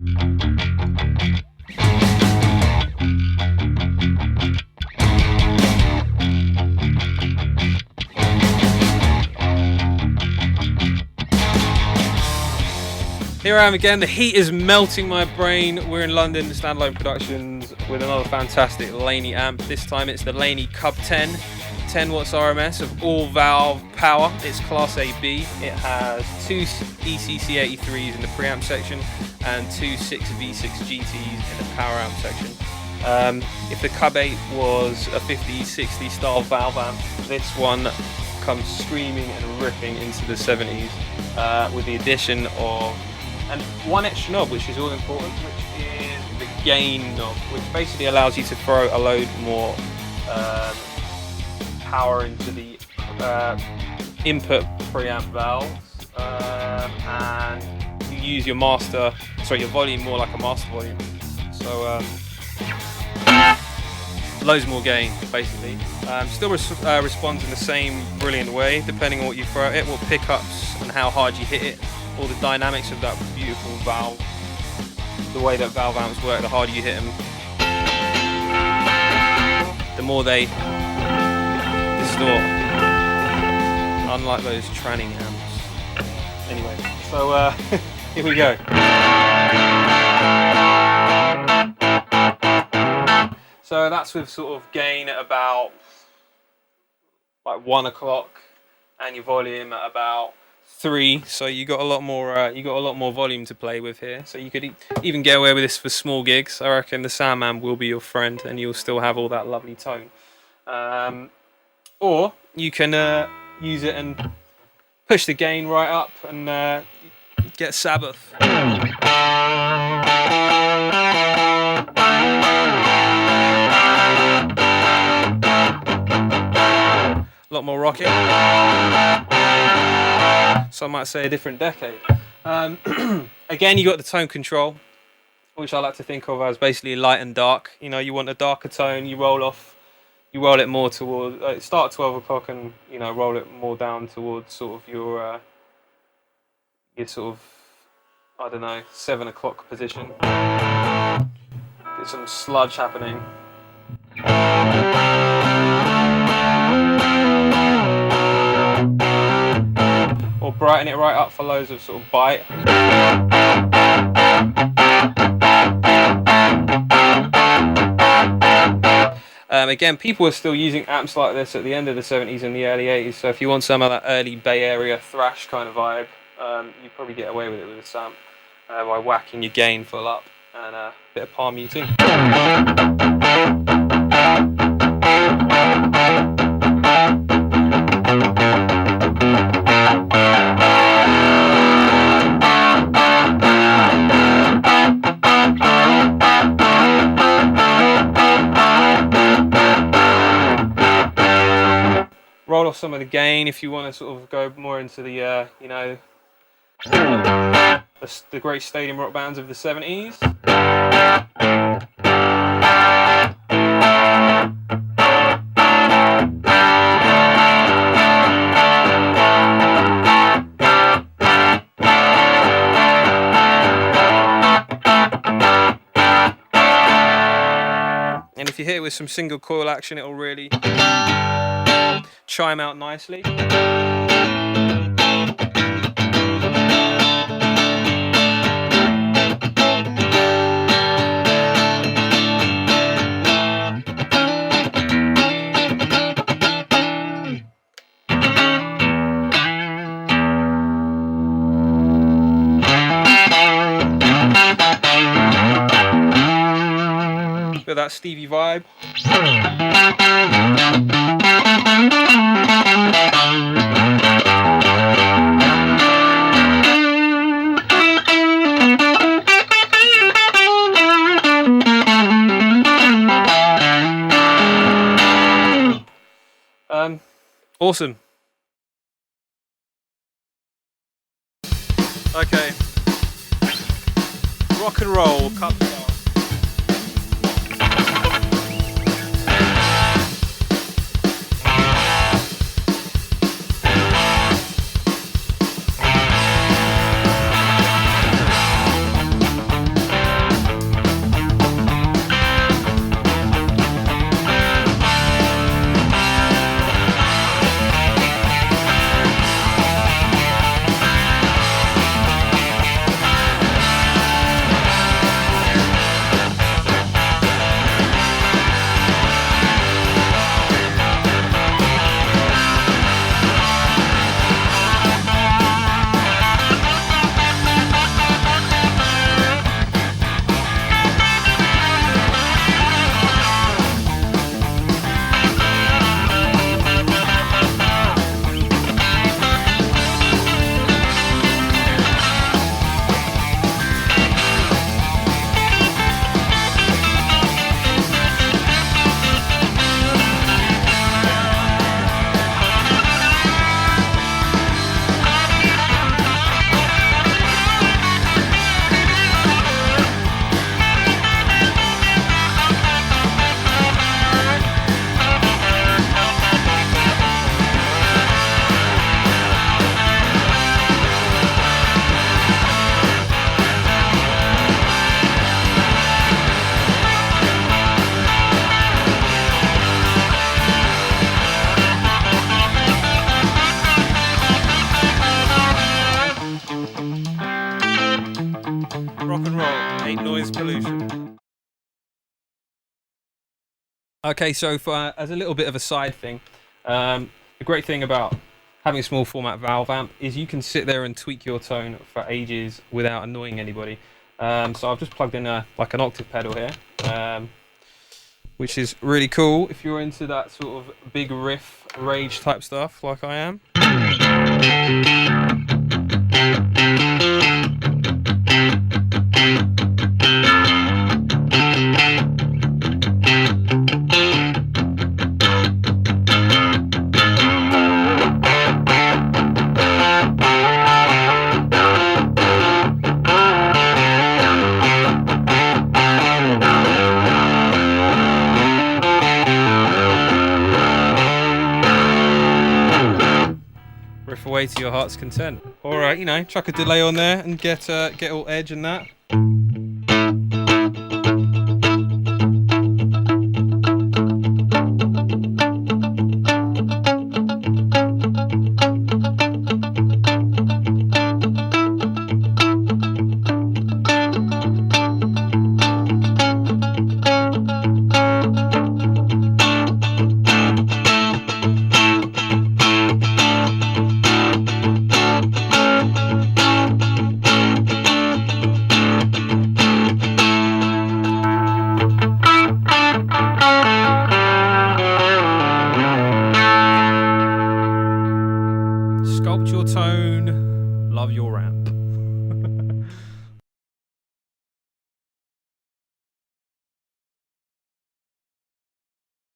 Here I am again, the heat is melting my brain. We're in London, Standalone Productions, with another fantastic Laney amp. This time it's the Laney CUB 10, 10 watts RMS of all valve power. It's class AB. It has two ECC83s in the preamp section and two 6V6 GTs in the power amp section. If the CUB 8 was a 50-60 style valve amp, this one comes screaming and ripping into the 70s with the addition of one extra knob, which is all important, which is the gain knob, which basically allows you to throw a load more power into the input preamp valves, and you use your your volume more like a master volume. So loads more gain, basically. Still responds in the same brilliant way, depending on what you throw at it, what pickups and how hard you hit it. All the dynamics of that beautiful valve, the way that valve amps work, the harder you hit them, the more they distort, unlike those tranning amps. Anyway, so here we go. So that's with sort of gain at about like 1 o'clock and your volume at about 3, so you got a lot more volume to play with here. So you could even get away with this for small gigs. I reckon the Soundman will be your friend, and you'll still have all that lovely tone. Or you can use it and push the gain right up and get Sabbath. A lot more rocking. Some might say a different decade. Again, you got the tone control, which I like to think of as basically light and dark. You know, you want a darker tone, you roll it more towards, start at 12 o'clock and, you know, roll it more down towards sort of your sort of, I don't know, 7 o'clock position. Get some sludge happening. Or brighten it right up for loads of sort of bite. Again, people were still using amps like this at the end of the 70s and the early 80s, so if you want some of that early Bay Area thrash kind of vibe, you probably get away with it with this amp by whacking your gain full up and a bit of palm muting. Roll off some of the gain if you want to sort of go more into the, you know, the great stadium rock bands of the 70s. And if you hit it with some single coil action, it'll really chime out nicely. With that Stevie vibe. Awesome. Okay. Rock and roll, CUB style. roll. Ain't noise pollution. Okay, so as a little bit of a side thing, the great thing about having a small format valve amp is you can sit there and tweak your tone for ages without annoying anybody. So I've just plugged in like an octave pedal here, which is really cool if you're into that sort of big riff rage type stuff like I am. Riff away to your heart's content. All right, you know, chuck a delay on there and get all edge and that. Sculpt your tone, love your amp.